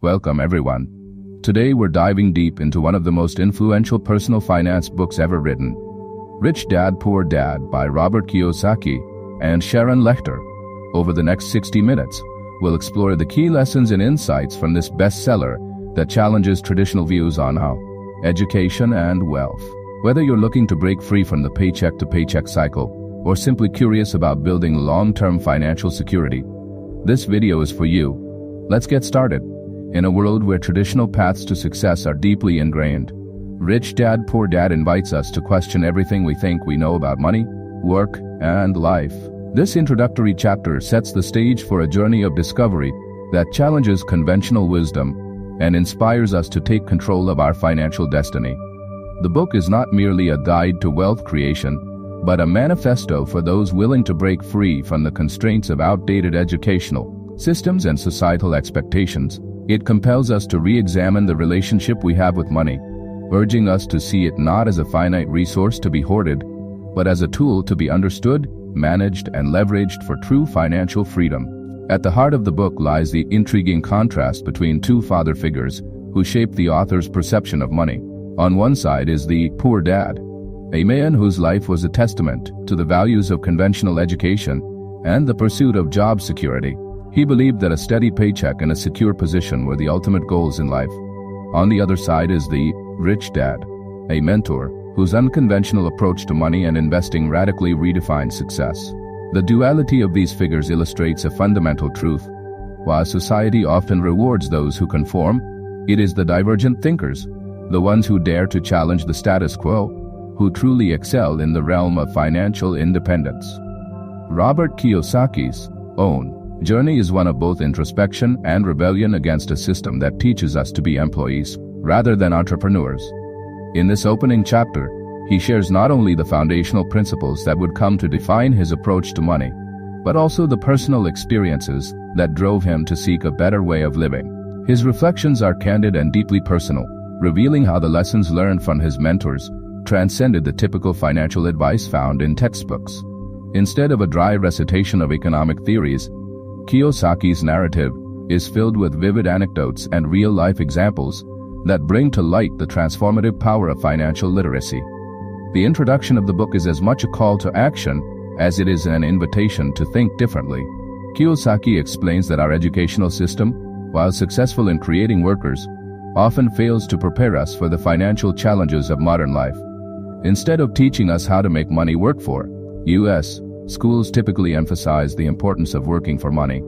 Welcome everyone. Today we're diving deep into one of the most influential personal finance books ever written, Rich Dad, Poor Dad by Robert Kiyosaki and Sharon Lechter. Over the next 60 minutes, we'll explore the key lessons and insights from this bestseller that challenges traditional views on how education and wealth. Whether you're looking to break free from the paycheck-to-paycheck cycle or simply curious about building long-term financial security, this video is for you. Let's get started. In a world where traditional paths to success are deeply ingrained, Rich Dad, Poor Dad invites us to question everything we think we know about money, work, and life. This introductory chapter sets the stage for a journey of discovery that challenges conventional wisdom and inspires us to take control of our financial destiny. The book is not merely a guide to wealth creation, but a manifesto for those willing to break free from the constraints of outdated educational systems and societal expectations. It compels us to re-examine the relationship we have with money, urging us to see it not as a finite resource to be hoarded, but as a tool to be understood, managed, and leveraged for true financial freedom. At the heart of the book lies the intriguing contrast between two father figures who shaped the author's perception of money. On one side is the poor dad, a man whose life was a testament to the values of conventional education and the pursuit of job security. He believed that a steady paycheck and a secure position were the ultimate goals in life. On the other side is the rich dad, a mentor whose unconventional approach to money and investing radically redefined success. The duality of these figures illustrates a fundamental truth. While society often rewards those who conform, it is the divergent thinkers, the ones who dare to challenge the status quo, who truly excel in the realm of financial independence. Robert Kiyosaki's own journey is one of both introspection and rebellion against a system that teaches us to be employees rather than entrepreneurs. In this opening chapter, he shares not only the foundational principles that would come to define his approach to money, but also the personal experiences that drove him to seek a better way of living. His reflections are candid and deeply personal, revealing how the lessons learned from his mentors transcended the typical financial advice found in textbooks. Instead of a dry recitation of economic theories, Kiyosaki's narrative is filled with vivid anecdotes and real-life examples that bring to light the transformative power of financial literacy. The introduction of the book is as much a call to action as it is an invitation to think differently. Kiyosaki explains that our educational system, while successful in creating workers, often fails to prepare us for the financial challenges of modern life. Instead of teaching us how to make money work for us, schools typically emphasize the importance of working for money,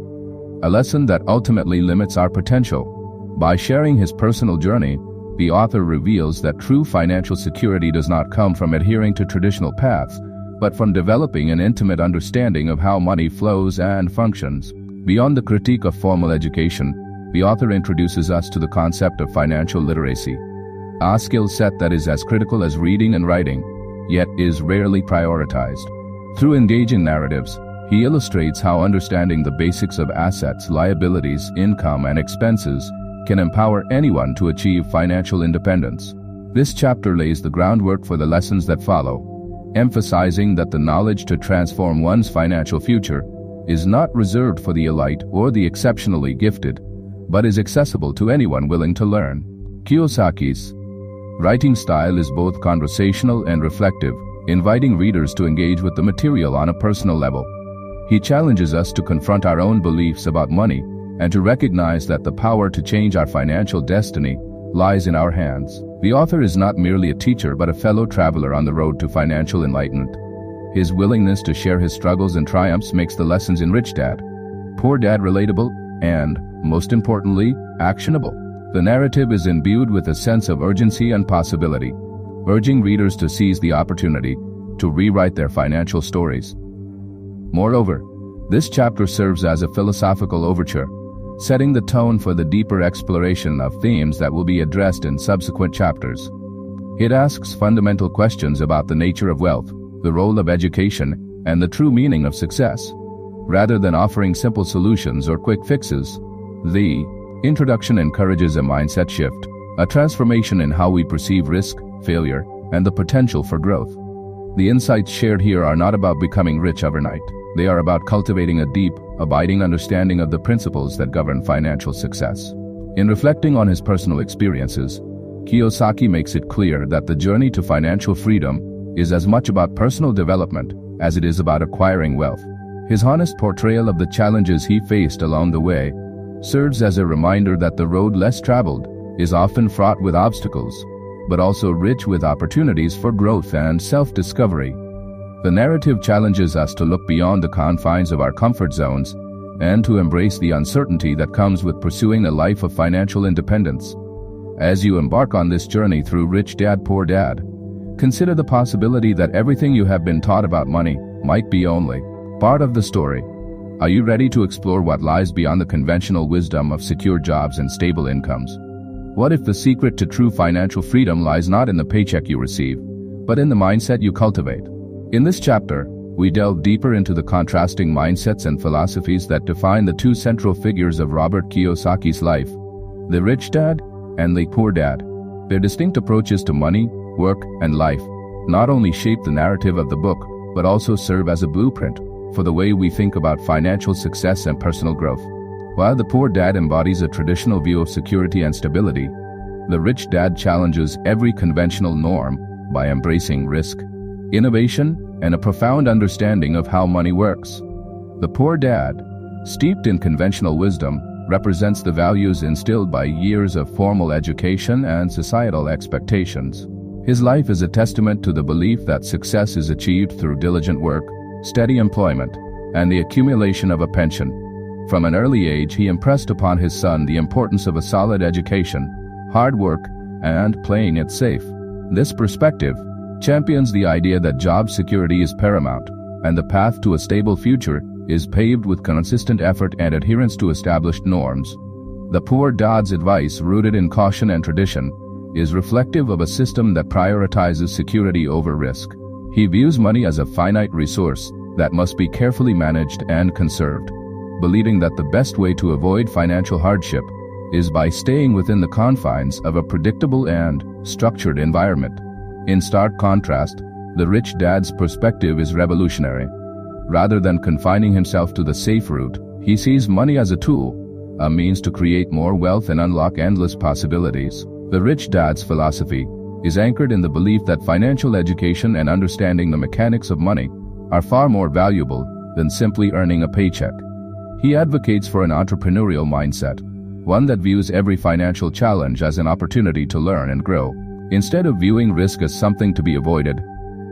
a lesson that ultimately limits our potential. By sharing his personal journey, the author reveals that true financial security does not come from adhering to traditional paths, but from developing an intimate understanding of how money flows and functions. Beyond the critique of formal education, the author introduces us to the concept of financial literacy, a skill set that is as critical as reading and writing, yet is rarely prioritized. Through engaging narratives, he illustrates how understanding the basics of assets, liabilities, income, and expenses can empower anyone to achieve financial independence. This chapter lays the groundwork for the lessons that follow, emphasizing that the knowledge to transform one's financial future is not reserved for the elite or the exceptionally gifted, but is accessible to anyone willing to learn. Kiyosaki's writing style is both conversational and reflective, inviting readers to engage with the material on a personal level. He challenges us to confront our own beliefs about money and to recognize that the power to change our financial destiny lies in our hands. The author is not merely a teacher but a fellow traveler on the road to financial enlightenment. His willingness to share his struggles and triumphs makes the lessons in Rich Dad, Poor Dad relatable and, most importantly, actionable. The narrative is imbued with a sense of urgency and possibility, urging readers to seize the opportunity to rewrite their financial stories. Moreover, this chapter serves as a philosophical overture, setting the tone for the deeper exploration of themes that will be addressed in subsequent chapters. It asks fundamental questions about the nature of wealth, the role of education, and the true meaning of success. Rather than offering simple solutions or quick fixes, the introduction encourages a mindset shift, a transformation in how we perceive risk, failure, and the potential for growth. The insights shared here are not about becoming rich overnight. They are about cultivating a deep, abiding understanding of the principles that govern financial success. In reflecting on his personal experiences, Kiyosaki makes it clear that the journey to financial freedom is as much about personal development as it is about acquiring wealth. His honest portrayal of the challenges he faced along the way serves as a reminder that the road less traveled is often fraught with obstacles, but also rich with opportunities for growth and self-discovery. The narrative challenges us to look beyond the confines of our comfort zones and to embrace the uncertainty that comes with pursuing a life of financial independence. As you embark on this journey through Rich Dad Poor Dad, consider the possibility that everything you have been taught about money might be only part of the story. Are you ready to explore what lies beyond the conventional wisdom of secure jobs and stable incomes? What if the secret to true financial freedom lies not in the paycheck you receive, but in the mindset you cultivate? In this chapter, we delve deeper into the contrasting mindsets and philosophies that define the two central figures of Robert Kiyosaki's life, the rich dad and the poor dad. Their distinct approaches to money, work, and life not only shape the narrative of the book, but also serve as a blueprint for the way we think about financial success and personal growth. While the poor dad embodies a traditional view of security and stability, the rich dad challenges every conventional norm by embracing risk, innovation, and a profound understanding of how money works. The poor dad, steeped in conventional wisdom, represents the values instilled by years of formal education and societal expectations. His life is a testament to the belief that success is achieved through diligent work, steady employment, and the accumulation of a pension. From an early age, he impressed upon his son the importance of a solid education, hard work, and playing it safe. This perspective champions the idea that job security is paramount, and the path to a stable future is paved with consistent effort and adherence to established norms. The poor dad's advice, rooted in caution and tradition, is reflective of a system that prioritizes security over risk. He views money as a finite resource that must be carefully managed and conserved, believing that the best way to avoid financial hardship is by staying within the confines of a predictable and structured environment. In stark contrast, the rich dad's perspective is revolutionary. Rather than confining himself to the safe route, he sees money as a tool, a means to create more wealth and unlock endless possibilities. The rich dad's philosophy is anchored in the belief that financial education and understanding the mechanics of money are far more valuable than simply earning a paycheck. He advocates for an entrepreneurial mindset, one that views every financial challenge as an opportunity to learn and grow. Instead of viewing risk as something to be avoided,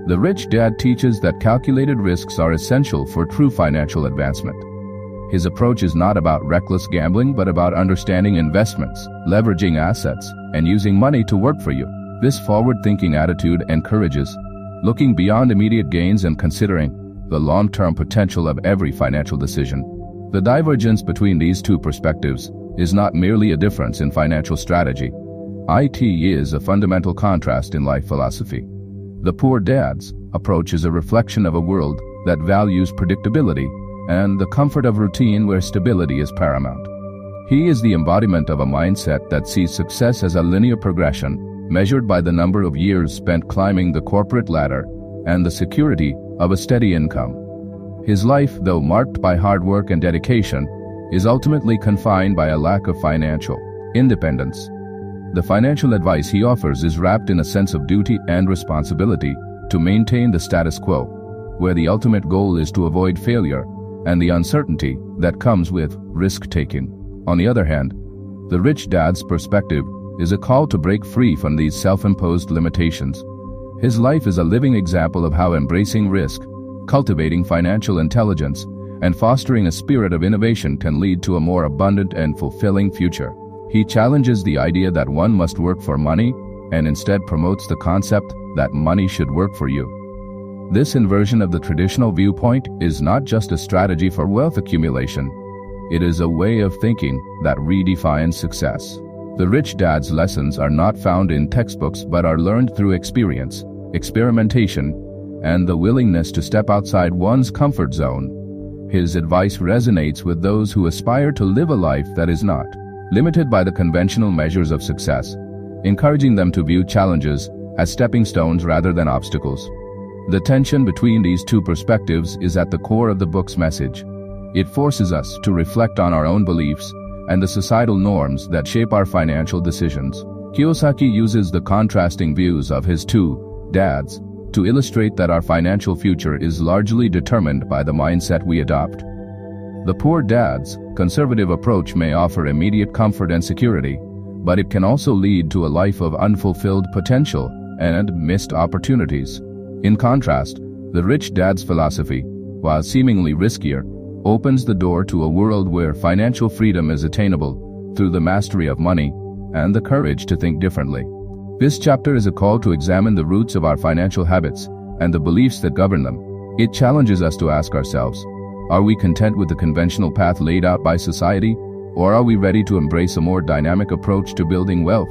the rich dad teaches that calculated risks are essential for true financial advancement. His approach is not about reckless gambling, but about understanding investments, leveraging assets, and using money to work for you. This forward-thinking attitude encourages looking beyond immediate gains and considering the long-term potential of every financial decision. The divergence between these two perspectives is not merely a difference in financial strategy. It is a fundamental contrast in life philosophy. The poor dad's approach is a reflection of a world that values predictability and the comfort of routine where stability is paramount. He is the embodiment of a mindset that sees success as a linear progression, measured by the number of years spent climbing the corporate ladder and the security of a steady income. His life, though marked by hard work and dedication, is ultimately confined by a lack of financial independence. The financial advice he offers is wrapped in a sense of duty and responsibility to maintain the status quo, where the ultimate goal is to avoid failure and the uncertainty that comes with risk-taking. On the other hand, the rich dad's perspective is a call to break free from these self-imposed limitations. His life is a living example of how embracing risk, cultivating financial intelligence, and fostering a spirit of innovation can lead to a more abundant and fulfilling future. He challenges the idea that one must work for money and instead promotes the concept that money should work for you. This inversion of the traditional viewpoint is not just a strategy for wealth accumulation. It is a way of thinking that redefines success. The rich dad's lessons are not found in textbooks but are learned through experience, experimentation, and the willingness to step outside one's comfort zone. His advice resonates with those who aspire to live a life that is not limited by the conventional measures of success, encouraging them to view challenges as stepping stones rather than obstacles. The tension between these two perspectives is at the core of the book's message. It forces us to reflect on our own beliefs, and the societal norms that shape our financial decisions. Kiyosaki uses the contrasting views of his two dads to illustrate that our financial future is largely determined by the mindset we adopt. The poor dad's conservative approach may offer immediate comfort and security, but it can also lead to a life of unfulfilled potential and missed opportunities. In contrast, the rich dad's philosophy, while seemingly riskier, opens the door to a world where financial freedom is attainable through the mastery of money and the courage to think differently. This chapter is a call to examine the roots of our financial habits and the beliefs that govern them. It challenges us to ask ourselves, are we content with the conventional path laid out by society, or are we ready to embrace a more dynamic approach to building wealth?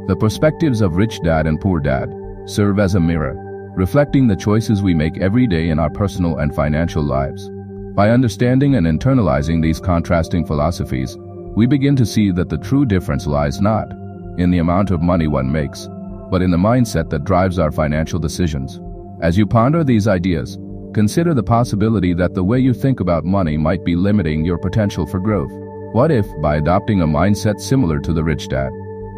The perspectives of rich dad and poor dad serve as a mirror, reflecting the choices we make every day in our personal and financial lives. By understanding and internalizing these contrasting philosophies, we begin to see that the true difference lies not in the amount of money one makes, but in the mindset that drives our financial decisions. As you ponder these ideas, consider the possibility that the way you think about money might be limiting your potential for growth. What if, by adopting a mindset similar to the rich dad,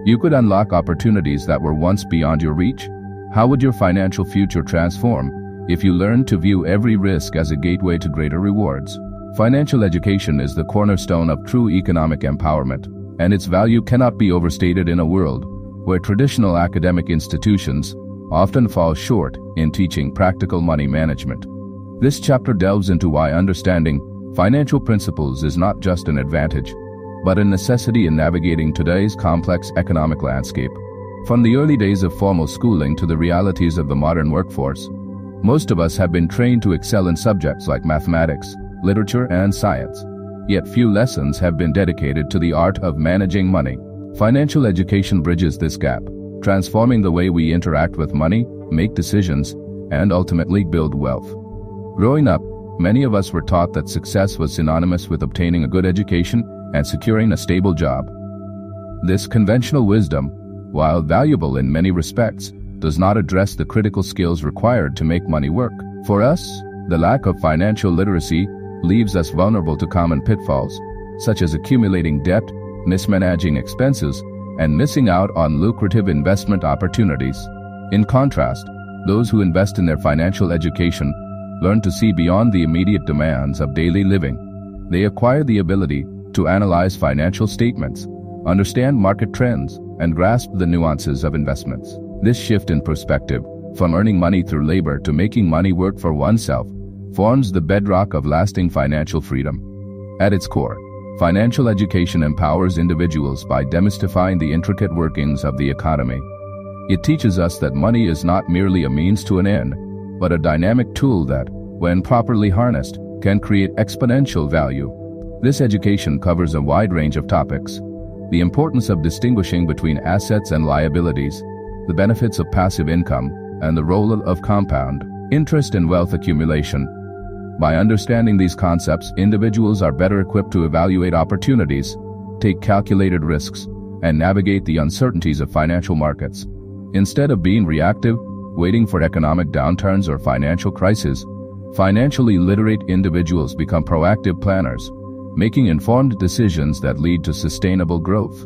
you could unlock opportunities that were once beyond your reach? How would your financial future transform if you learned to view every risk as a gateway to greater rewards? Financial education is the cornerstone of true economic empowerment, and its value cannot be overstated in a world where traditional academic institutions often fall short in teaching practical money management. This chapter delves into why understanding financial principles is not just an advantage, but a necessity in navigating today's complex economic landscape. From the early days of formal schooling to the realities of the modern workforce, most of us have been trained to excel in subjects like mathematics, literature, and science. Yet few lessons have been dedicated to the art of managing money. Financial education bridges this gap, transforming the way we interact with money, make decisions, and ultimately build wealth. Growing up, many of us were taught that success was synonymous with obtaining a good education and securing a stable job. This conventional wisdom, while valuable in many respects, does not address the critical skills required to make money work. For us, the lack of financial literacy leaves us vulnerable to common pitfalls, such as accumulating debt, mismanaging expenses, and missing out on lucrative investment opportunities. In contrast, those who invest in their financial education learn to see beyond the immediate demands of daily living. They acquire the ability to analyze financial statements, understand market trends, and grasp the nuances of investments. This shift in perspective, from earning money through labor to making money work for oneself, forms the bedrock of lasting financial freedom. At its core, financial education empowers individuals by demystifying the intricate workings of the economy. It teaches us that money is not merely a means to an end, but a dynamic tool that, when properly harnessed, can create exponential value. This education covers a wide range of topics: the importance of distinguishing between assets and liabilities, the benefits of passive income, and the role of compound interest in wealth accumulation. By understanding these concepts, individuals are better equipped to evaluate opportunities, take calculated risks, and navigate the uncertainties of financial markets. Instead of being reactive, waiting for economic downturns or financial crises, financially literate individuals become proactive planners, making informed decisions that lead to sustainable growth.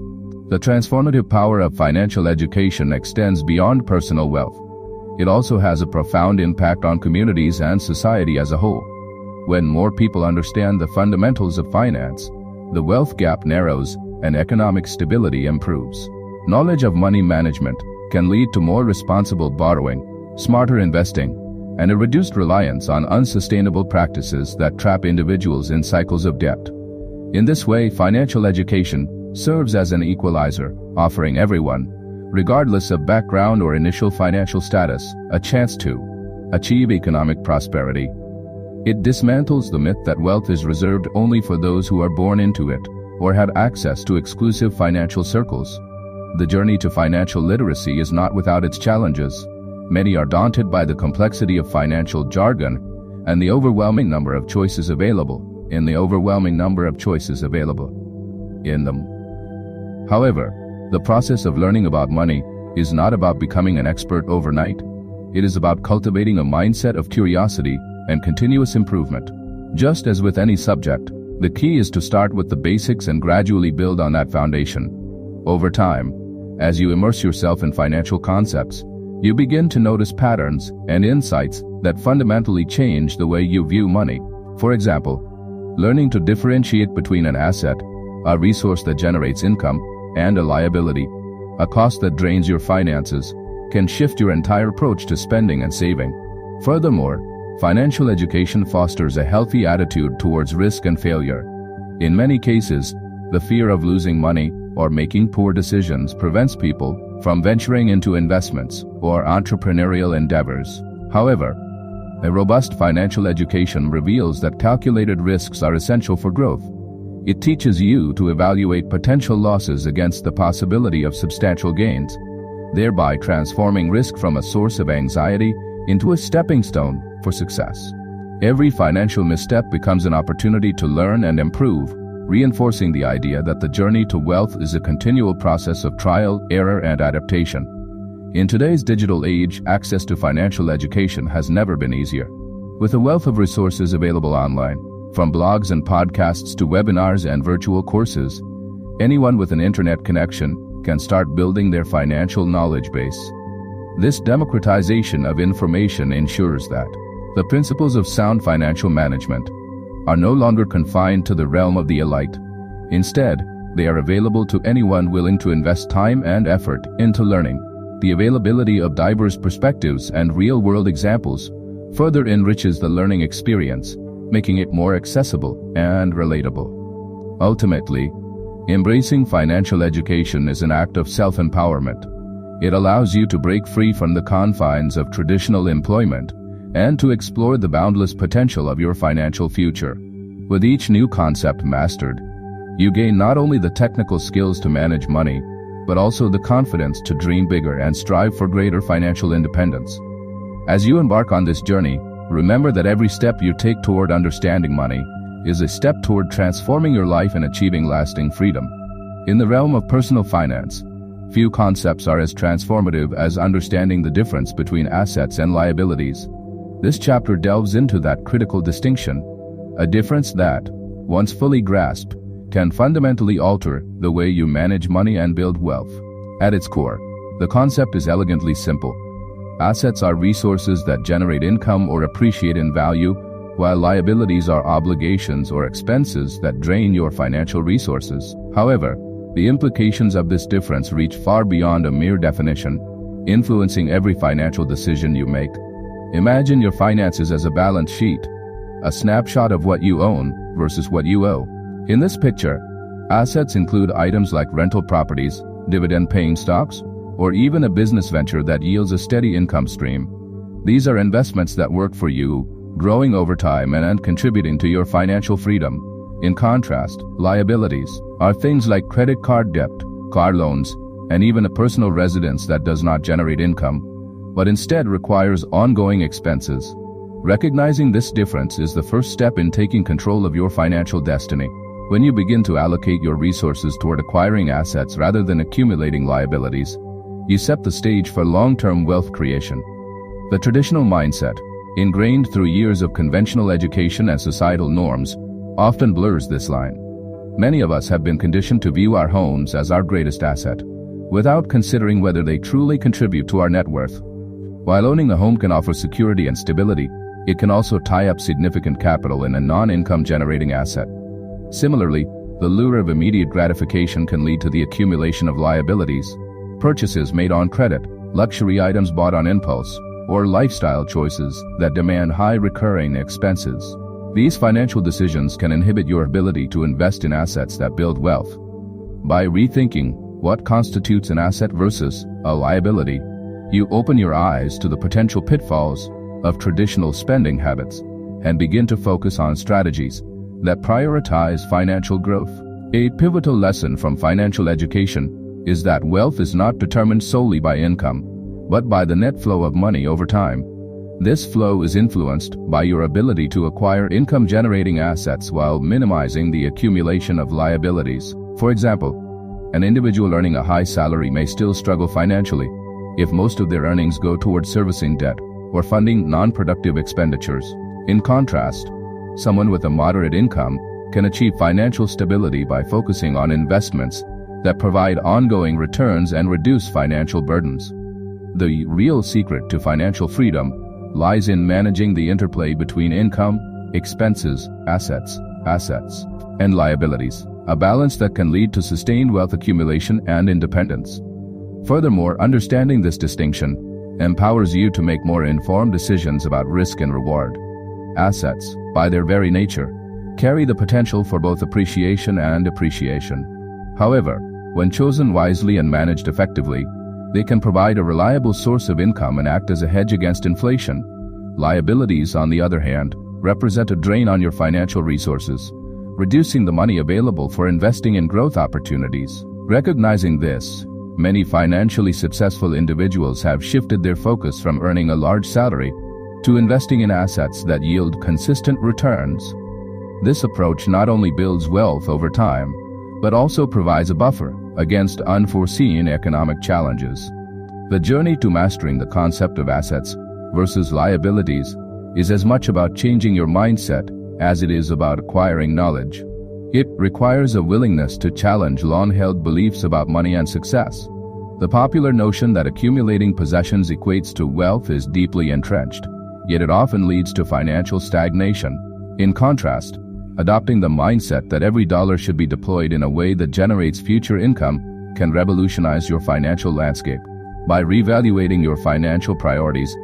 The transformative power of financial education extends beyond personal wealth. It also has a profound impact on communities and society as a whole. When more people understand the fundamentals of finance, the wealth gap narrows and economic stability improves. Knowledge of money management can lead to more responsible borrowing, smarter investing, and a reduced reliance on unsustainable practices that trap individuals in cycles of debt. In this way, financial education serves as an equalizer, offering everyone, regardless of background or initial financial status, a chance to achieve economic prosperity. It dismantles the myth that wealth is reserved only for those who are born into it or have access to exclusive financial circles. The journey to financial literacy is not without its challenges. Many are daunted by the complexity of financial jargon and the overwhelming number of choices available in them. However, the process of learning about money is not about becoming an expert overnight. It is about cultivating a mindset of curiosity and continuous improvement. Just as with any subject, The key is to start with the basics and gradually build on that foundation. Over time, as you immerse yourself in financial concepts, you begin to notice patterns and insights that fundamentally change the way you view money. For example, learning to differentiate between an asset, a resource that generates income, and a liability, a cost that drains your finances, can shift your entire approach to spending and saving. Furthermore, financial education fosters a healthy attitude towards risk and failure. In many cases, the fear of losing money or making poor decisions prevents people from venturing into investments or entrepreneurial endeavors. However, a robust financial education reveals that calculated risks are essential for growth. It teaches you to evaluate potential losses against the possibility of substantial gains, thereby transforming risk from a source of anxiety into a stepping stone for success. Every financial misstep becomes an opportunity to learn and improve, reinforcing the idea that the journey to wealth is a continual process of trial, error, and adaptation. In today's digital age, access to financial education has never been easier. With a wealth of resources available online, from blogs and podcasts to webinars and virtual courses, anyone with an internet connection can start building their financial knowledge base. This democratization of information ensures that the principles of sound financial management are no longer confined to the realm of the elite. Instead, they are available to anyone willing to invest time and effort into learning. The availability of diverse perspectives and real-world examples further enriches the learning experience, making it more accessible and relatable. Ultimately, embracing financial education is an act of self-empowerment. It allows you to break free from the confines of traditional employment and to explore the boundless potential of your financial future. With each new concept mastered, you gain not only the technical skills to manage money, but also the confidence to dream bigger and strive for greater financial independence. As you embark on this journey, remember that every step you take toward understanding money is a step toward transforming your life and achieving lasting freedom. In the realm of personal finance, few concepts are as transformative as understanding the difference between assets and liabilities. This chapter delves into that critical distinction, a difference that, once fully grasped, can fundamentally alter the way you manage money and build wealth. At its core, the concept is elegantly simple. Assets are resources that generate income or appreciate in value, while liabilities are obligations or expenses that drain your financial resources. However, the implications of this difference reach far beyond a mere definition, influencing every financial decision you make. Imagine your finances as a balance sheet, a snapshot of what you own versus what you owe. In this picture, assets include items like rental properties, dividend-paying stocks, or even a business venture that yields a steady income stream. These are investments that work for you, growing over time and contributing to your financial freedom. In contrast, liabilities are things like credit card debt, car loans, and even a personal residence that does not generate income, but instead requires ongoing expenses. Recognizing this difference is the first step in taking control of your financial destiny. When you begin to allocate your resources toward acquiring assets rather than accumulating liabilities, you set the stage for long-term wealth creation. The traditional mindset, ingrained through years of conventional education and societal norms, often blurs this line. Many of us have been conditioned to view our homes as our greatest asset, without considering whether they truly contribute to our net worth. While owning a home can offer security and stability, it can also tie up significant capital in a non-income generating asset. Similarly, the lure of immediate gratification can lead to the accumulation of liabilities, purchases made on credit, luxury items bought on impulse, or lifestyle choices that demand high recurring expenses. These financial decisions can inhibit your ability to invest in assets that build wealth. By rethinking what constitutes an asset versus a liability, you open your eyes to the potential pitfalls of traditional spending habits and begin to focus on strategies that prioritize financial growth. A pivotal lesson from financial education is that wealth is not determined solely by income, but by the net flow of money over time. This flow is influenced by your ability to acquire income-generating assets while minimizing the accumulation of liabilities. For example, an individual earning a high salary may still struggle financially if most of their earnings go towards servicing debt or funding non-productive expenditures. In contrast, someone with a moderate income can achieve financial stability by focusing on investments that provide ongoing returns and reduce financial burdens. The real secret to financial freedom lies in managing the interplay between income, expenses, assets, and liabilities, a balance that can lead to sustained wealth accumulation and independence. Furthermore, understanding this distinction empowers you to make more informed decisions about risk and reward. Assets, by their very nature, carry the potential for both appreciation and depreciation. However, when chosen wisely and managed effectively, they can provide a reliable source of income and act as a hedge against inflation. Liabilities, on the other hand, represent a drain on your financial resources, reducing the money available for investing in growth opportunities. Recognizing this, many financially successful individuals have shifted their focus from earning a large salary to investing in assets that yield consistent returns. This approach not only builds wealth over time, but also provides a buffer against unforeseen economic challenges. The journey to mastering the concept of assets versus liabilities is as much about changing your mindset as it is about acquiring knowledge. It requires a willingness to challenge long-held beliefs about money and success. The popular notion that accumulating possessions equates to wealth is deeply entrenched, yet it often leads to financial stagnation. In contrast, adopting the mindset that every dollar should be deployed in a way that generates future income can revolutionize your financial landscape. By reevaluating your financial priorities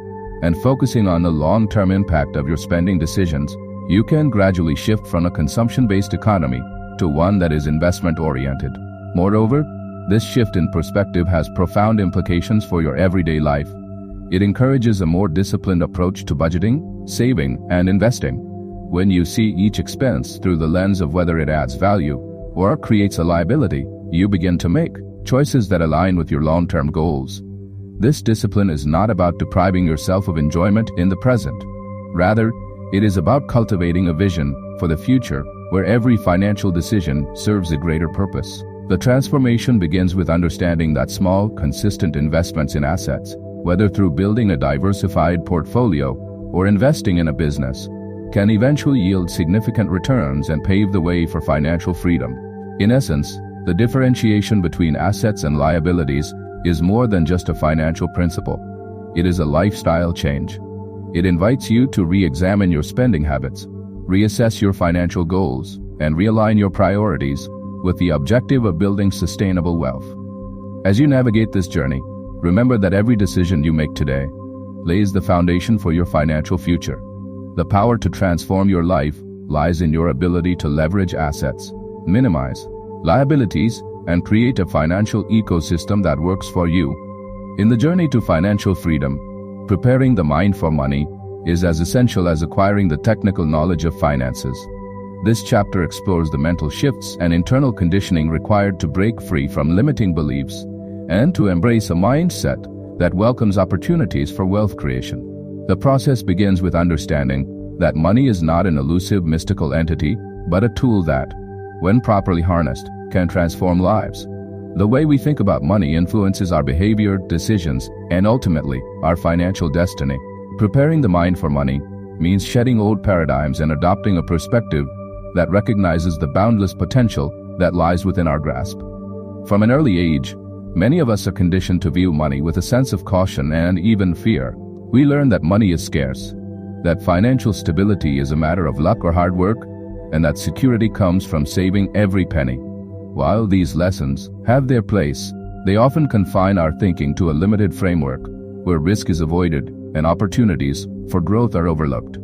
and focusing on the long-term impact of your spending decisions, you can gradually shift from a consumption-based economy to one that is investment-oriented. Moreover, this shift in perspective has profound implications for your everyday life. It encourages a more disciplined approach to budgeting, saving, and investing. When you see each expense through the lens of whether it adds value or creates a liability, you begin to make choices that align with your long-term goals. This discipline is not about depriving yourself of enjoyment in the present. Rather, it is about cultivating a vision for the future where every financial decision serves a greater purpose. The transformation begins with understanding that small, consistent investments in assets, whether through building a diversified portfolio or investing in a business, can eventually yield significant returns and pave the way for financial freedom. In essence, the differentiation between assets and liabilities is more than just a financial principle. It is a lifestyle change. It invites you to re-examine your spending habits, reassess your financial goals, and realign your priorities with the objective of building sustainable wealth. As you navigate this journey, remember that every decision you make today lays the foundation for your financial future. The power to transform your life lies in your ability to leverage assets, minimize liabilities, and create a financial ecosystem that works for you. In the journey to financial freedom, preparing the mind for money is as essential as acquiring the technical knowledge of finances. This chapter explores the mental shifts and internal conditioning required to break free from limiting beliefs and to embrace a mindset that welcomes opportunities for wealth creation. The process begins with understanding that money is not an elusive mystical entity, but a tool that, when properly harnessed, can transform lives. The way we think about money influences our behavior, decisions, and ultimately, our financial destiny. Preparing the mind for money means shedding old paradigms and adopting a perspective that recognizes the boundless potential that lies within our grasp. From an early age, many of us are conditioned to view money with a sense of caution and even fear. We learn that money is scarce, that financial stability is a matter of luck or hard work, and that security comes from saving every penny. While these lessons have their place, they often confine our thinking to a limited framework where risk is avoided and opportunities for growth are overlooked.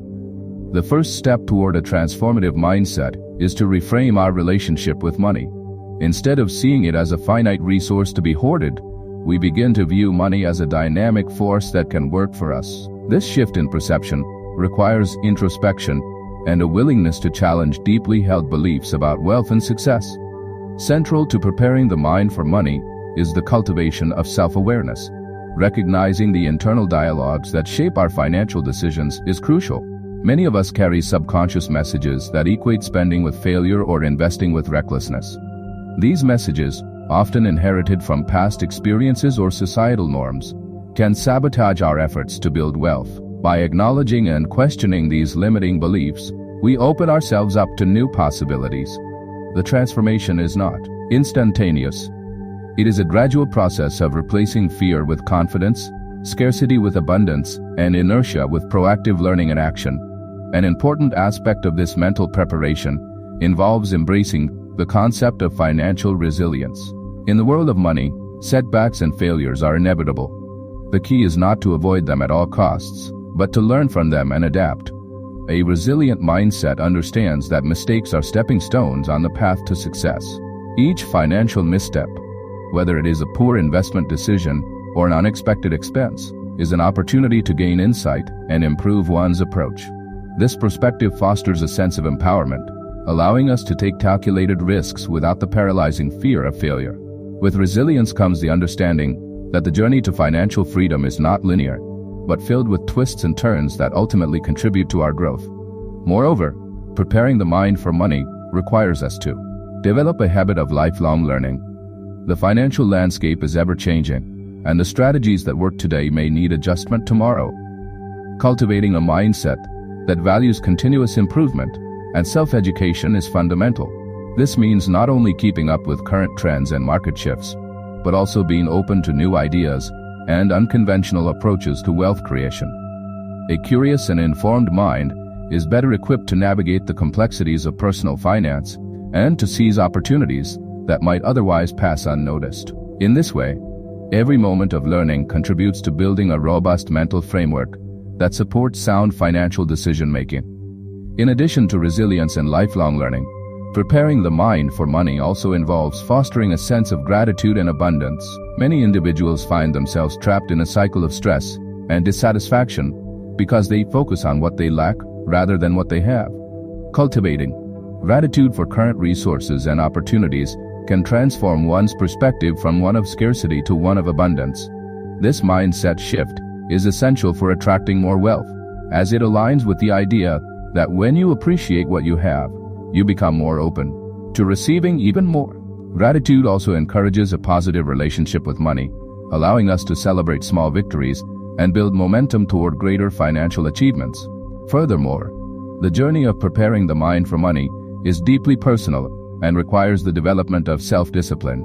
The first step toward a transformative mindset is to reframe our relationship with money. Instead of seeing it as a finite resource to be hoarded, we begin to view money as a dynamic force that can work for us. This shift in perception requires introspection and a willingness to challenge deeply held beliefs about wealth and success. Central to preparing the mind for money is the cultivation of self-awareness. Recognizing the internal dialogues that shape our financial decisions is crucial. Many of us carry subconscious messages that equate spending with failure or investing with recklessness. These messages, often inherited from past experiences or societal norms, can sabotage our efforts to build wealth. By acknowledging and questioning these limiting beliefs, we open ourselves up to new possibilities. The transformation is not instantaneous. It is a gradual process of replacing fear with confidence, scarcity with abundance, and inertia with proactive learning and action. An important aspect of this mental preparation involves embracing the concept of financial resilience. In the world of money, setbacks and failures are inevitable. The key is not to avoid them at all costs, but to learn from them and adapt. A resilient mindset understands that mistakes are stepping stones on the path to success. Each financial misstep, whether it is a poor investment decision or an unexpected expense, is an opportunity to gain insight and improve one's approach. This perspective fosters a sense of empowerment, allowing us to take calculated risks without the paralyzing fear of failure. With resilience comes the understanding that the journey to financial freedom is not linear, but filled with twists and turns that ultimately contribute to our growth. Moreover, preparing the mind for money requires us to develop a habit of lifelong learning. The financial landscape is ever-changing, and the strategies that work today may need adjustment tomorrow. Cultivating a mindset that values continuous improvement and self-education is fundamental. This means not only keeping up with current trends and market shifts, but also being open to new ideas and unconventional approaches to wealth creation. A curious and informed mind is better equipped to navigate the complexities of personal finance and to seize opportunities that might otherwise pass unnoticed. In this way, every moment of learning contributes to building a robust mental framework that supports sound financial decision-making. In addition to resilience and lifelong learning, preparing the mind for money also involves fostering a sense of gratitude and abundance. Many individuals find themselves trapped in a cycle of stress and dissatisfaction because they focus on what they lack rather than what they have. Cultivating gratitude for current resources and opportunities can transform one's perspective from one of scarcity to one of abundance. This mindset shift is essential for attracting more wealth, as it aligns with the idea that when you appreciate what you have, you become more open to receiving even more. Gratitude also encourages a positive relationship with money, allowing us to celebrate small victories and build momentum toward greater financial achievements. Furthermore, the journey of preparing the mind for money is deeply personal and requires the development of self-discipline.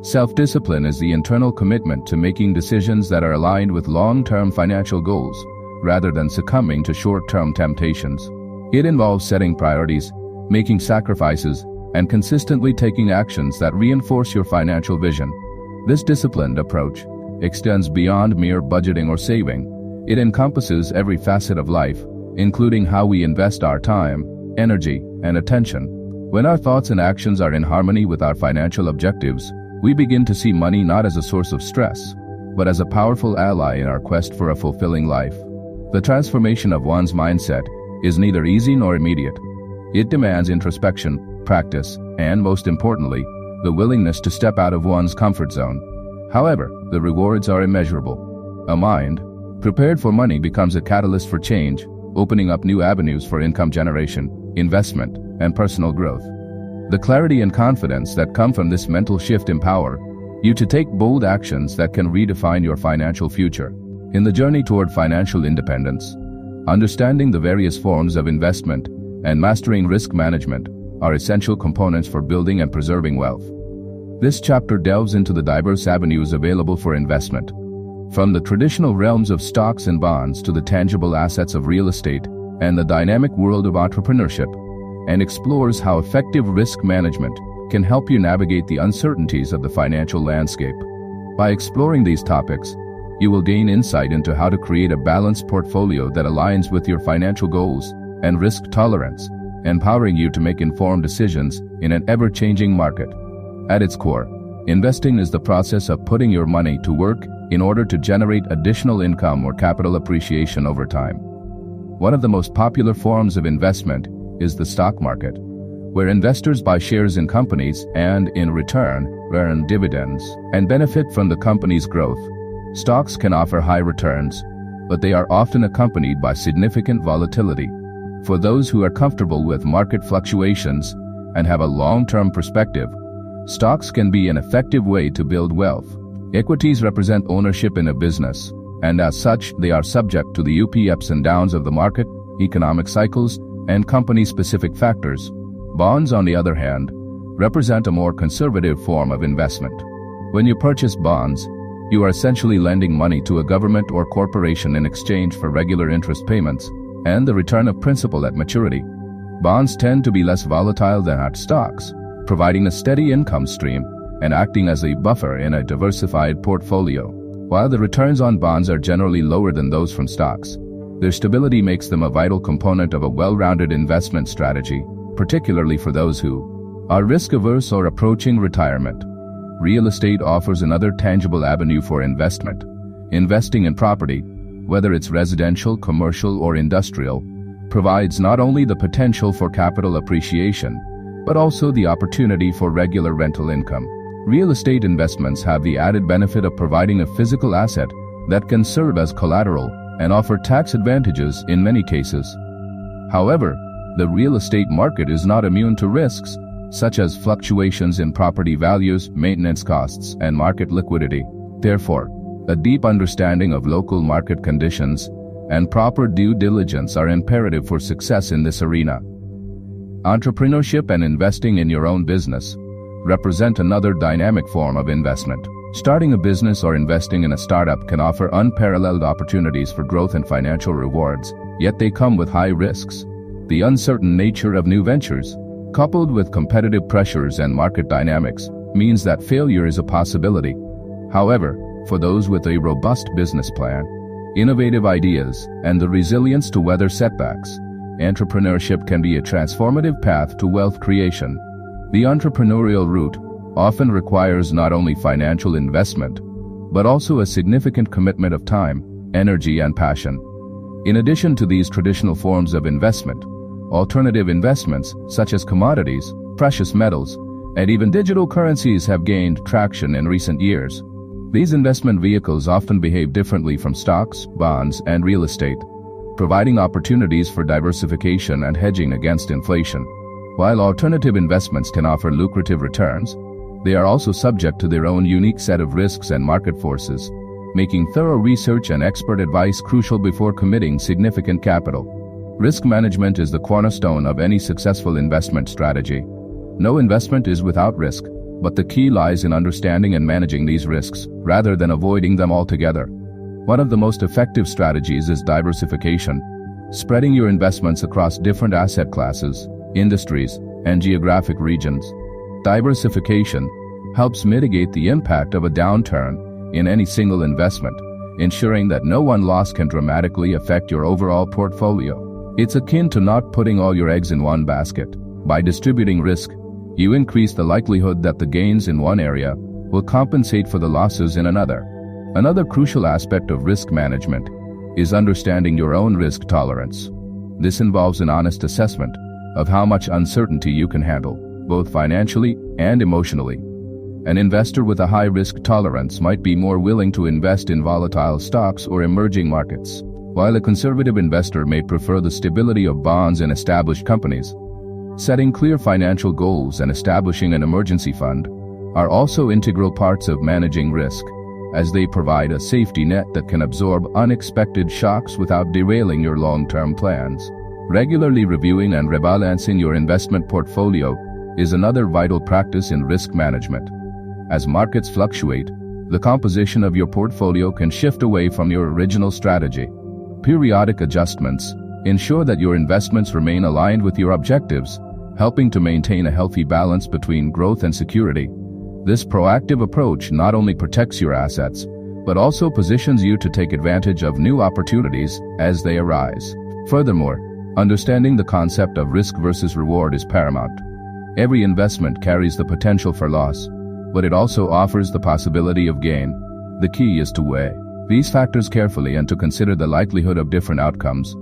Self-discipline is the internal commitment to making decisions that are aligned with long-term financial goals, rather than succumbing to short-term temptations. It involves setting priorities, making sacrifices, and consistently taking actions that reinforce your financial vision. This disciplined approach extends beyond mere budgeting or saving. It encompasses every facet of life, including how we invest our time, energy, and attention. When our thoughts and actions are in harmony with our financial objectives, we begin to see money not as a source of stress, but as a powerful ally in our quest for a fulfilling life. The transformation of one's mindset is neither easy nor immediate. It demands introspection, practice, and most importantly, the willingness to step out of one's comfort zone. However, the rewards are immeasurable. A mind prepared for money becomes a catalyst for change, opening up new avenues for income generation, investment, and personal growth. The clarity and confidence that come from this mental shift empower you to take bold actions that can redefine your financial future. In the journey toward financial independence, understanding the various forms of investment and mastering risk management are essential components for building and preserving wealth. This chapter delves into the diverse avenues available for investment, from the traditional realms of stocks and bonds to the tangible assets of real estate and the dynamic world of entrepreneurship, and explores how effective risk management can help you navigate the uncertainties of the financial landscape. By exploring these topics, you will gain insight into how to create a balanced portfolio that aligns with your financial goals and risk tolerance, empowering you to make informed decisions in an ever-changing market. At its core, investing is the process of putting your money to work in order to generate additional income or capital appreciation over time. One of the most popular forms of investment is the stock market, where investors buy shares in companies and, in return, earn dividends and benefit from the company's growth. Stocks can offer high returns, but they are often accompanied by significant volatility. For those who are comfortable with market fluctuations and have a long-term perspective, stocks can be an effective way to build wealth. Equities represent ownership in a business, and as such, they are subject to the ups and downs of the market, economic cycles, and company-specific factors. Bonds, on the other hand, represent a more conservative form of investment. When you purchase bonds, you are essentially lending money to a government or corporation in exchange for regular interest payments and the return of principal at maturity. Bonds tend to be less volatile than stocks, providing a steady income stream and acting as a buffer in a diversified portfolio. While the returns on bonds are generally lower than those from stocks, their stability makes them a vital component of a well-rounded investment strategy, particularly for those who are risk-averse or approaching retirement. Real estate offers another tangible avenue for investment. Investing in property, whether it's residential, commercial, or industrial, provides not only the potential for capital appreciation, but also the opportunity for regular rental income. Real estate investments have the added benefit of providing a physical asset that can serve as collateral and offer tax advantages in many cases. However, the real estate market is not immune to risks, such as fluctuations in property values, maintenance costs, and market liquidity. Therefore, a deep understanding of local market conditions and proper due diligence are imperative for success in this arena. Entrepreneurship and investing in your own business represent another dynamic form of investment. Starting a business or investing in a startup can offer unparalleled opportunities for growth and financial rewards, yet they come with high risks. The uncertain nature of new ventures, coupled with competitive pressures and market dynamics, means that failure is a possibility. However, for those with a robust business plan, innovative ideas, and the resilience to weather setbacks, entrepreneurship can be a transformative path to wealth creation. The entrepreneurial route often requires not only financial investment, but also a significant commitment of time, energy, and passion. In addition to these traditional forms of investment, alternative investments such as commodities, precious metals, and even digital currencies have gained traction in recent years. These investment vehicles often behave differently from stocks, bonds, and real estate, providing opportunities for diversification and hedging against inflation. While alternative investments can offer lucrative returns, they are also subject to their own unique set of risks and market forces, making thorough research and expert advice crucial before committing significant capital. Risk management is the cornerstone of any successful investment strategy. No investment is without risk, but the key lies in understanding and managing these risks, rather than avoiding them altogether. One of the most effective strategies is diversification, spreading your investments across different asset classes, industries, and geographic regions. Diversification helps mitigate the impact of a downturn in any single investment, ensuring that no one loss can dramatically affect your overall portfolio. It's akin to not putting all your eggs in one basket. By distributing risk, you increase the likelihood that the gains in one area will compensate for the losses in another. Another crucial aspect of risk management is understanding your own risk tolerance. This involves an honest assessment of how much uncertainty you can handle, both financially and emotionally. An investor with a high risk tolerance might be more willing to invest in volatile stocks or emerging markets, while a conservative investor may prefer the stability of bonds and established companies. Setting clear financial goals and establishing an emergency fund are also integral parts of managing risk, as they provide a safety net that can absorb unexpected shocks without derailing your long-term plans. Regularly reviewing and rebalancing your investment portfolio is another vital practice in risk management. As markets fluctuate, the composition of your portfolio can shift away from your original strategy. Periodic adjustments ensure that your investments remain aligned with your objectives, helping to maintain a healthy balance between growth and security. This proactive approach not only protects your assets, but also positions you to take advantage of new opportunities as they arise. Furthermore, understanding the concept of risk versus reward is paramount. Every investment carries the potential for loss, but it also offers the possibility of gain. The key is to weigh these factors carefully and to consider the likelihood of different outcomes.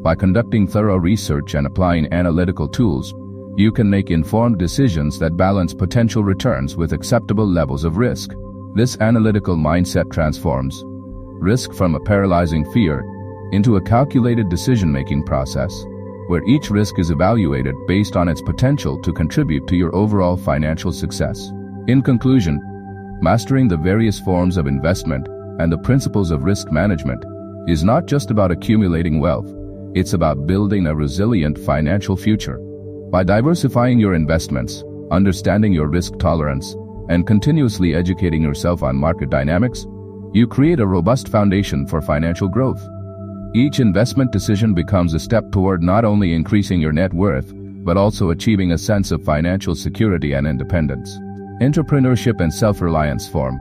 By conducting thorough research and applying analytical tools, you can make informed decisions that balance potential returns with acceptable levels of risk. This analytical mindset transforms risk from a paralyzing fear into a calculated decision-making process, where each risk is evaluated based on its potential to contribute to your overall financial success. In conclusion, mastering the various forms of investment and the principles of risk management is not just about accumulating wealth. It's about building a resilient financial future. By diversifying your investments, understanding your risk tolerance, and continuously educating yourself on market dynamics, you create a robust foundation for financial growth. Each investment decision becomes a step toward not only increasing your net worth, but also achieving a sense of financial security and independence. Entrepreneurship and self-reliance form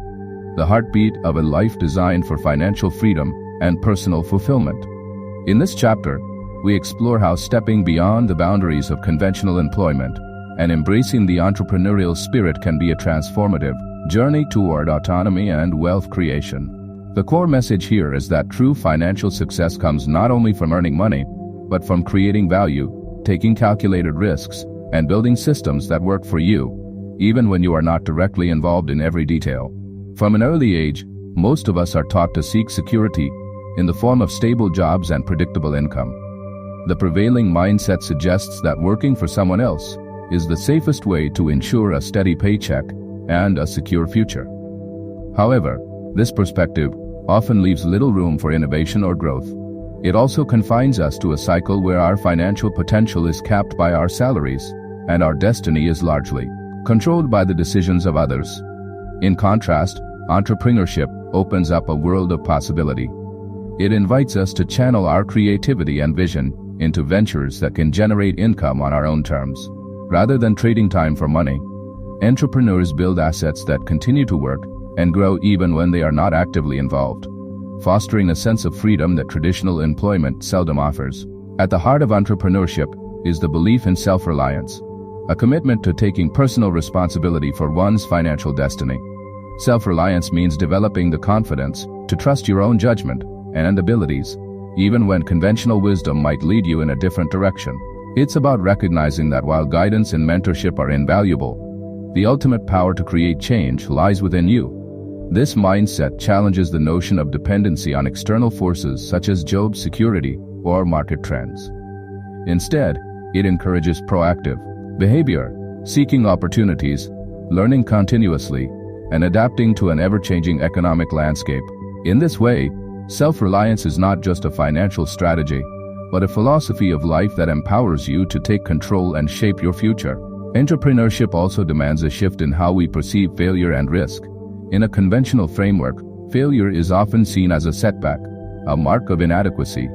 the heartbeat of a life designed for financial freedom and personal fulfillment. In this chapter, we explore how stepping beyond the boundaries of conventional employment and embracing the entrepreneurial spirit can be a transformative journey toward autonomy and wealth creation. The core message here is that true financial success comes not only from earning money, but from creating value, taking calculated risks, and building systems that work for you, even when you are not directly involved in every detail. From an early age, most of us are taught to seek security in the form of stable jobs and predictable income. The prevailing mindset suggests that working for someone else is the safest way to ensure a steady paycheck and a secure future. However, this perspective often leaves little room for innovation or growth. It also confines us to a cycle where our financial potential is capped by our salaries, and our destiny is largely controlled by the decisions of others. In contrast, entrepreneurship opens up a world of possibility. It invites us to channel our creativity and vision into ventures that can generate income on our own terms. Rather than trading time for money, entrepreneurs build assets that continue to work and grow even when they are not actively involved, fostering a sense of freedom that traditional employment seldom offers. At the heart of entrepreneurship is the belief in self-reliance, a commitment to taking personal responsibility for one's financial destiny. Self-reliance means developing the confidence to trust your own judgment and abilities, even when conventional wisdom might lead you in a different direction. It's about recognizing that while guidance and mentorship are invaluable, the ultimate power to create change lies within you. This mindset challenges the notion of dependency on external forces such as job security or market trends. Instead, it encourages proactive behavior, seeking opportunities, learning continuously, and adapting to an ever-changing economic landscape. In this way, self-reliance is not just a financial strategy, but a philosophy of life that empowers you to take control and shape your future. Entrepreneurship also demands a shift in how we perceive failure and risk. In a conventional framework, failure is often seen as a setback, a mark of inadequacy.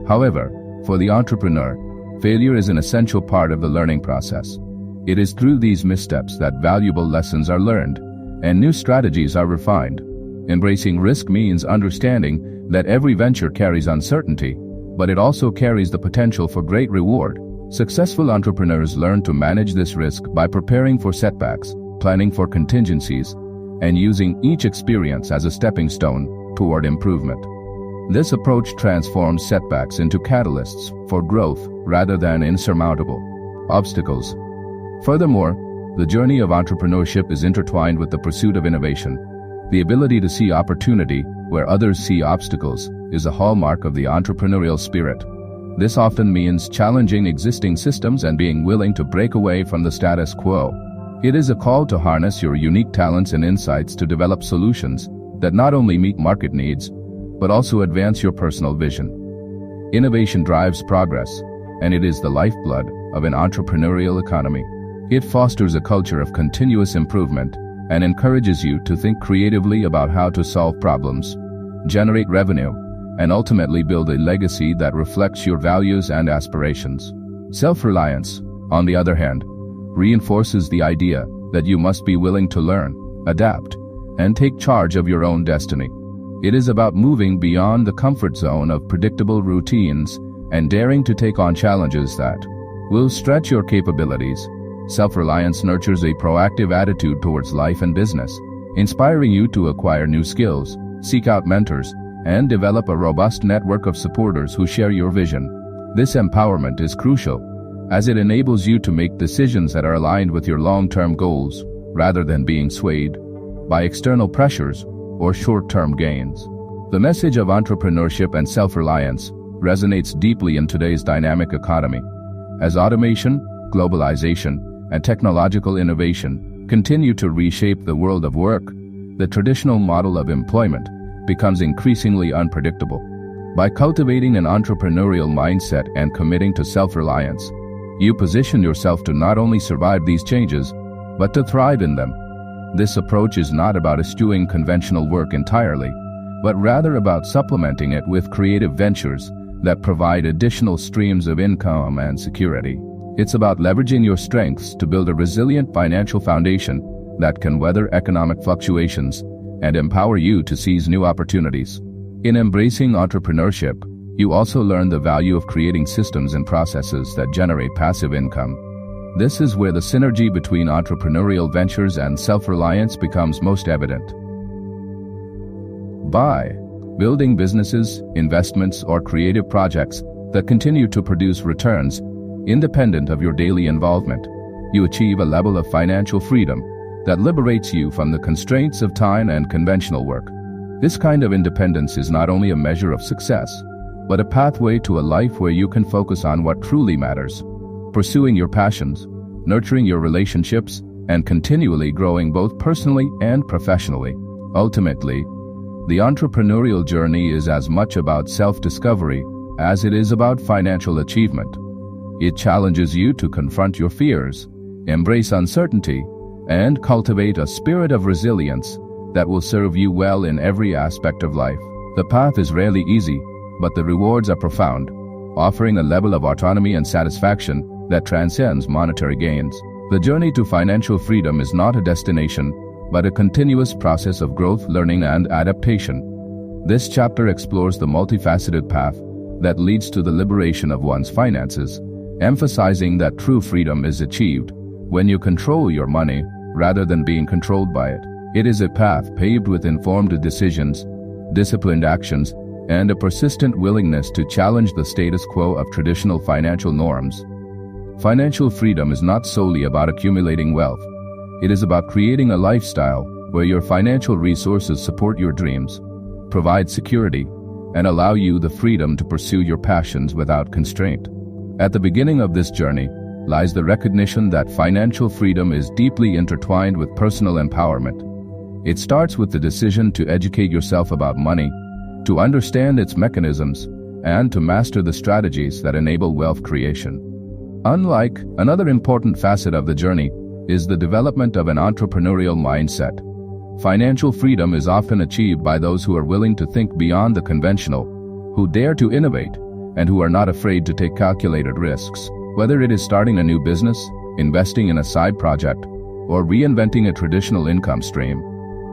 However, for the entrepreneur, failure is an essential part of the learning process. It is through these missteps that valuable lessons are learned and new strategies are refined. Embracing risk means understanding that every venture carries uncertainty, but it also carries the potential for great reward. Successful entrepreneurs learn to manage this risk by preparing for setbacks, planning for contingencies, and using each experience as a stepping stone toward improvement. This approach transforms setbacks into catalysts for growth rather than insurmountable obstacles. Furthermore, the journey of entrepreneurship is intertwined with the pursuit of innovation. The ability to see opportunity where others see obstacles is a hallmark of the entrepreneurial spirit. This often means challenging existing systems and being willing to break away from the status quo. It is a call to harness your unique talents and insights to develop solutions that not only meet market needs, but also advance your personal vision. Innovation drives progress, and it is the lifeblood of an entrepreneurial economy. It fosters a culture of continuous improvement and encourages you to think creatively about how to solve problems, generate revenue, and ultimately build a legacy that reflects your values and aspirations. Self-reliance, on the other hand, reinforces the idea that you must be willing to learn, adapt, and take charge of your own destiny. It is about moving beyond the comfort zone of predictable routines and daring to take on challenges that will stretch your capabilities. Self-reliance nurtures a proactive attitude towards life and business, inspiring you to acquire new skills, seek out mentors, and develop a robust network of supporters who share your vision. This empowerment is crucial, as it enables you to make decisions that are aligned with your long-term goals, rather than being swayed by external pressures or short-term gains. The message of entrepreneurship and self-reliance resonates deeply in today's dynamic economy. As automation, globalization, and technological innovation continue to reshape the world of work, the traditional model of employment becomes increasingly unpredictable. By cultivating an entrepreneurial mindset and committing to self-reliance, you position yourself to not only survive these changes, but to thrive in them. This approach is not about eschewing conventional work entirely, but rather about supplementing it with creative ventures that provide additional streams of income and security. It's about leveraging your strengths to build a resilient financial foundation that can weather economic fluctuations and empower you to seize new opportunities. In embracing entrepreneurship, you also learn the value of creating systems and processes that generate passive income. This is where the synergy between entrepreneurial ventures and self-reliance becomes most evident. By building businesses, investments, or creative projects that continue to produce returns independent of your daily involvement, you achieve a level of financial freedom that liberates you from the constraints of time and conventional work. This kind of independence is not only a measure of success, but a pathway to a life where you can focus on what truly matters, pursuing your passions, nurturing your relationships, and continually growing both personally and professionally. Ultimately, the entrepreneurial journey is as much about self-discovery as it is about financial achievement. It challenges you to confront your fears, embrace uncertainty, and cultivate a spirit of resilience that will serve you well in every aspect of life. The path is rarely easy, but the rewards are profound, offering a level of autonomy and satisfaction that transcends monetary gains. The journey to financial freedom is not a destination, but a continuous process of growth, learning, and adaptation. This chapter explores the multifaceted path that leads to the liberation of one's finances, emphasizing that true freedom is achieved when you control your money rather than being controlled by it. It is a path paved with informed decisions, disciplined actions, and a persistent willingness to challenge the status quo of traditional financial norms. Financial freedom is not solely about accumulating wealth. It is about creating a lifestyle where your financial resources support your dreams, provide security, and allow you the freedom to pursue your passions without constraint. At the beginning of this journey lies the recognition that financial freedom is deeply intertwined with personal empowerment. It starts with the decision to educate yourself about money, to understand its mechanisms, and to master the strategies that enable wealth creation. Another important facet of the journey is the development of an entrepreneurial mindset. Financial freedom is often achieved by those who are willing to think beyond the conventional, who dare to innovate, and who are not afraid to take calculated risks. Whether it is starting a new business, investing in a side project, or reinventing a traditional income stream,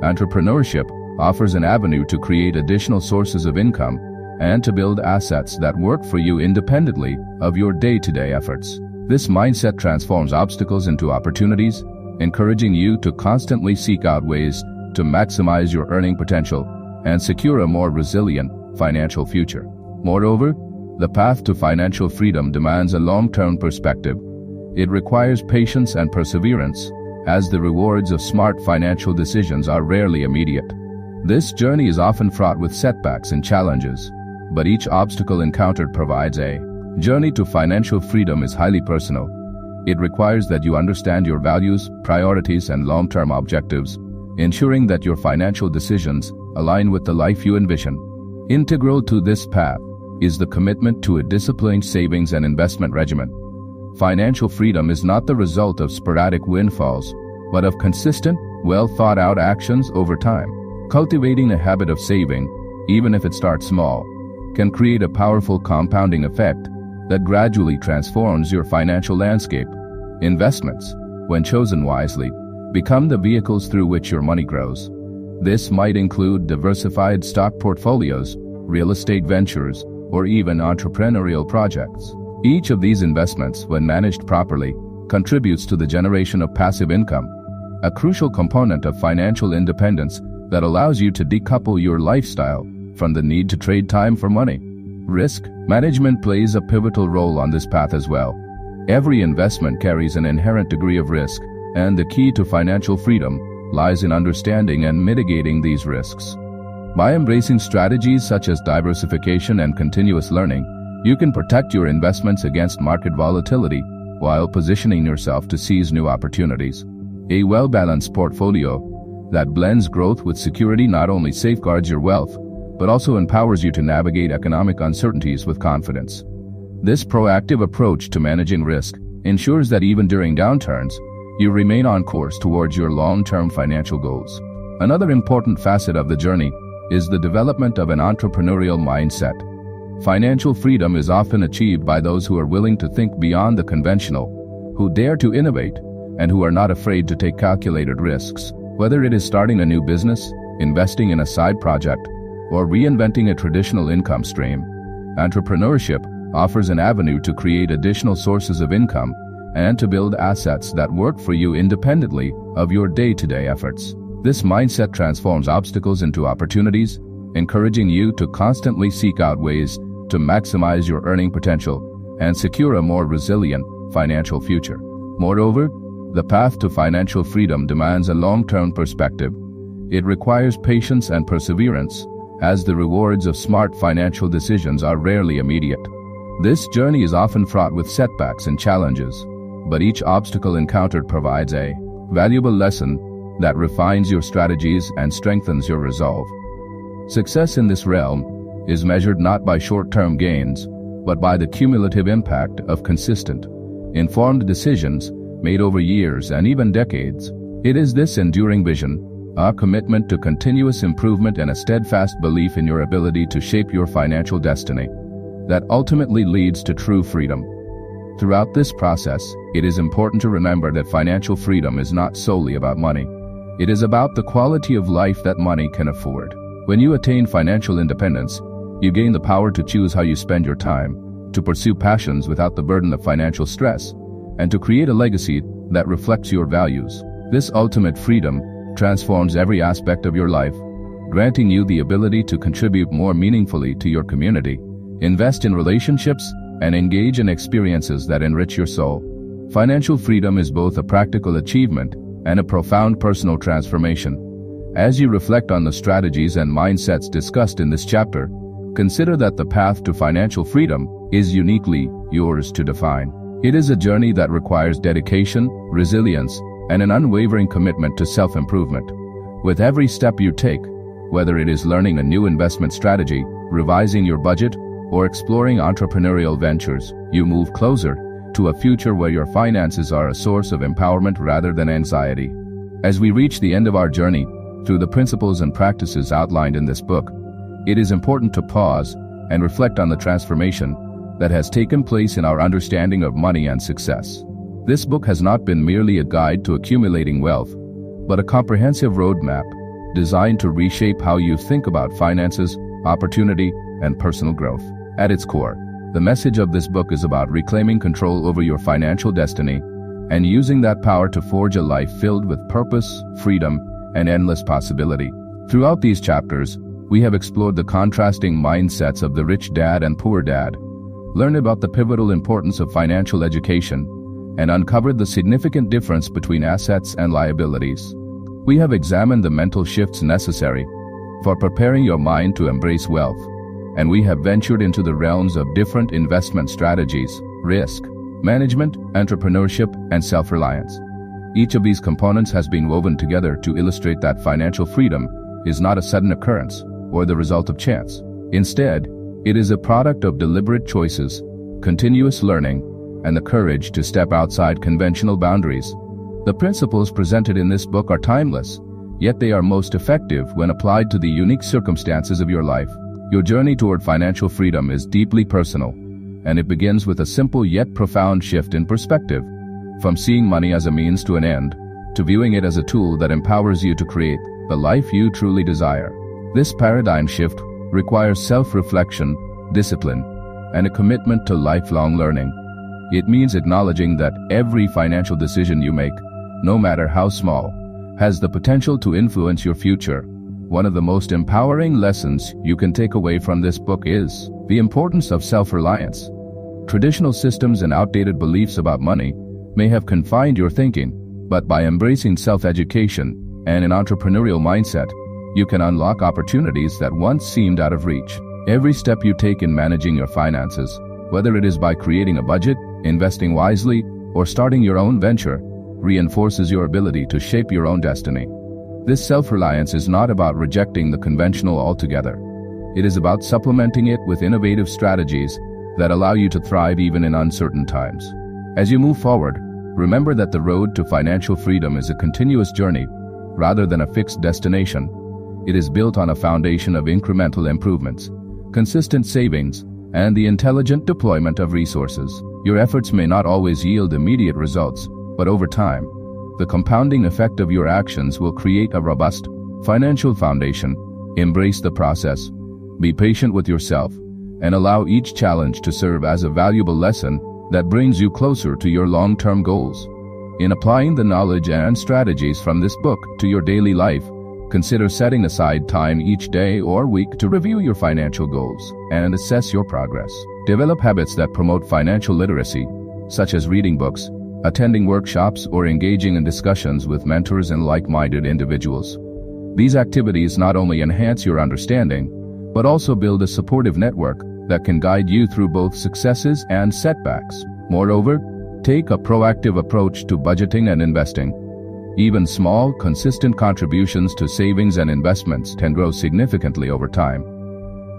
entrepreneurship offers an avenue to create additional sources of income and to build assets that work for you independently of your day-to-day efforts. This mindset transforms obstacles into opportunities, encouraging you to constantly seek out ways to maximize your earning potential and secure a more resilient financial future. Moreover, the path to financial freedom demands a long-term perspective. It requires patience and perseverance, as the rewards of smart financial decisions are rarely immediate. This journey is often fraught with setbacks and challenges, but each obstacle encountered provides a journey to financial freedom is highly personal. It requires that you understand your values, priorities, and long-term objectives, ensuring that your financial decisions align with the life you envision. Integral to this path is the commitment to a disciplined savings and investment regimen. Financial freedom is not the result of sporadic windfalls, but of consistent, well-thought-out actions over time. Cultivating a habit of saving, even if it starts small, can create a powerful compounding effect that gradually transforms your financial landscape. Investments, when chosen wisely, become the vehicles through which your money grows. This might include diversified stock portfolios, real estate ventures, or even entrepreneurial projects. Each of these investments, when managed properly, contributes to the generation of passive income, a crucial component of financial independence that allows you to decouple your lifestyle from the need to trade time for money. Risk management plays a pivotal role on this path as well. Every investment carries an inherent degree of risk, and the key to financial freedom lies in understanding and mitigating these risks. By embracing strategies such as diversification and continuous learning, you can protect your investments against market volatility while positioning yourself to seize new opportunities. A well-balanced portfolio that blends growth with security not only safeguards your wealth, but also empowers you to navigate economic uncertainties with confidence. This proactive approach to managing risk ensures that even during downturns, you remain on course towards your long-term financial goals. Another important facet of the journey is the development of an entrepreneurial mindset. Financial freedom is often achieved by those who are willing to think beyond the conventional, who dare to innovate, and who are not afraid to take calculated risks. Whether it is starting a new business, investing in a side project, or reinventing a traditional income stream, entrepreneurship offers an avenue to create additional sources of income and to build assets that work for you independently of your day-to-day efforts. This mindset transforms obstacles into opportunities, encouraging you to constantly seek out ways to maximize your earning potential and secure a more resilient financial future. Moreover, the path to financial freedom demands a long-term perspective. It requires patience and perseverance, as the rewards of smart financial decisions are rarely immediate. This journey is often fraught with setbacks and challenges, but each obstacle encountered provides a valuable lesson that refines your strategies and strengthens your resolve. Success in this realm is measured not by short-term gains, but by the cumulative impact of consistent, informed decisions made over years and even decades. It is this enduring vision, a commitment to continuous improvement and a steadfast belief in your ability to shape your financial destiny, that ultimately leads to true freedom. Throughout this process, it is important to remember that financial freedom is not solely about money. It is about the quality of life that money can afford. When you attain financial independence, you gain the power to choose how you spend your time, to pursue passions without the burden of financial stress, and to create a legacy that reflects your values. This ultimate freedom transforms every aspect of your life, granting you the ability to contribute more meaningfully to your community, invest in relationships, and engage in experiences that enrich your soul. Financial freedom is both a practical achievement and a profound personal transformation. As you reflect on the strategies and mindsets discussed in this chapter, consider that the path to financial freedom is uniquely yours to define. It is a journey that requires dedication, resilience, and an unwavering commitment to self-improvement. With every step you take, whether it is learning a new investment strategy, revising your budget, or exploring entrepreneurial ventures, you move closer to a future where your finances are a source of empowerment rather than anxiety. As we reach the end of our journey through the principles and practices outlined in this book, it is important to pause and reflect on the transformation that has taken place in our understanding of money and success. This book has not been merely a guide to accumulating wealth, but a comprehensive roadmap designed to reshape how you think about finances, opportunity, and personal growth. At its core, the message of this book is about reclaiming control over your financial destiny and using that power to forge a life filled with purpose, freedom, and endless possibility. Throughout these chapters, we have explored the contrasting mindsets of the rich dad and poor dad, learned about the pivotal importance of financial education, and uncovered the significant difference between assets and liabilities. We have examined the mental shifts necessary for preparing your mind to embrace wealth, and we have ventured into the realms of different investment strategies, risk management, entrepreneurship, and self-reliance. Each of these components has been woven together to illustrate that financial freedom is not a sudden occurrence or the result of chance. Instead, it is a product of deliberate choices, continuous learning, and the courage to step outside conventional boundaries. The principles presented in this book are timeless, yet they are most effective when applied to the unique circumstances of your life. Your journey toward financial freedom is deeply personal, and it begins with a simple yet profound shift in perspective, from seeing money as a means to an end, to viewing it as a tool that empowers you to create the life you truly desire. This paradigm shift requires self-reflection, discipline, and a commitment to lifelong learning. It means acknowledging that every financial decision you make, no matter how small, has the potential to influence your future. One of the most empowering lessons you can take away from this book is the importance of self-reliance. Traditional systems and outdated beliefs about money may have confined your thinking, but by embracing self-education and an entrepreneurial mindset, you can unlock opportunities that once seemed out of reach. Every step you take in managing your finances, whether it is by creating a budget, investing wisely, or starting your own venture, reinforces your ability to shape your own destiny. This self-reliance is not about rejecting the conventional altogether. It is about supplementing it with innovative strategies that allow you to thrive even in uncertain times. As you move forward, remember that the road to financial freedom is a continuous journey rather than a fixed destination. It is built on a foundation of incremental improvements, consistent savings, and the intelligent deployment of resources. Your efforts may not always yield immediate results, but over time, the compounding effect of your actions will create a robust financial foundation. Embrace the process, be patient with yourself, and allow each challenge to serve as a valuable lesson that brings you closer to your long-term goals. In applying the knowledge and strategies from this book to your daily life, consider setting aside time each day or week to review your financial goals and assess your progress. Develop habits that promote financial literacy, such as reading books, attending workshops, or engaging in discussions with mentors and like-minded individuals. These activities not only enhance your understanding, but also build a supportive network that can guide you through both successes and setbacks. Moreover, take a proactive approach to budgeting and investing. Even small, consistent contributions to savings and investments can grow significantly over time.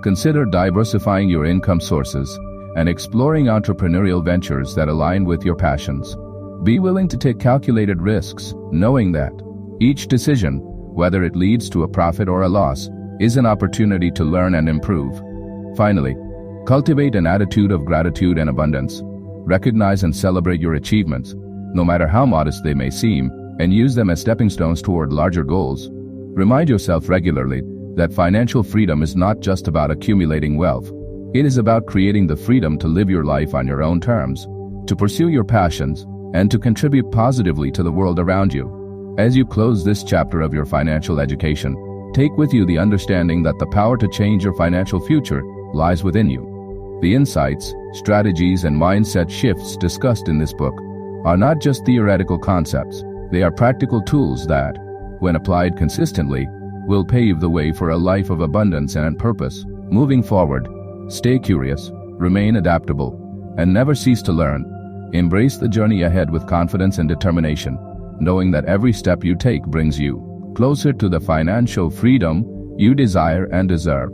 Consider diversifying your income sources and exploring entrepreneurial ventures that align with your passions. Be willing to take calculated risks, knowing that each decision, whether it leads to a profit or a loss, is an opportunity to learn and improve. Finally, cultivate an attitude of gratitude and abundance. Recognize and celebrate your achievements, no matter how modest they may seem, and use them as stepping stones toward larger goals. Remind yourself regularly that financial freedom is not just about accumulating wealth. It is about creating the freedom to live your life on your own terms, to pursue your passions, and to contribute positively to the world around you. As you close this chapter of your financial education, take with you the understanding that the power to change your financial future lies within you. The insights, strategies, and mindset shifts discussed in this book are not just theoretical concepts. They are practical tools that, when applied consistently, will pave the way for a life of abundance and purpose. Moving forward, stay curious, remain adaptable, and never cease to learn. Embrace the journey ahead with confidence and determination, knowing that every step you take brings you closer to the financial freedom you desire and deserve.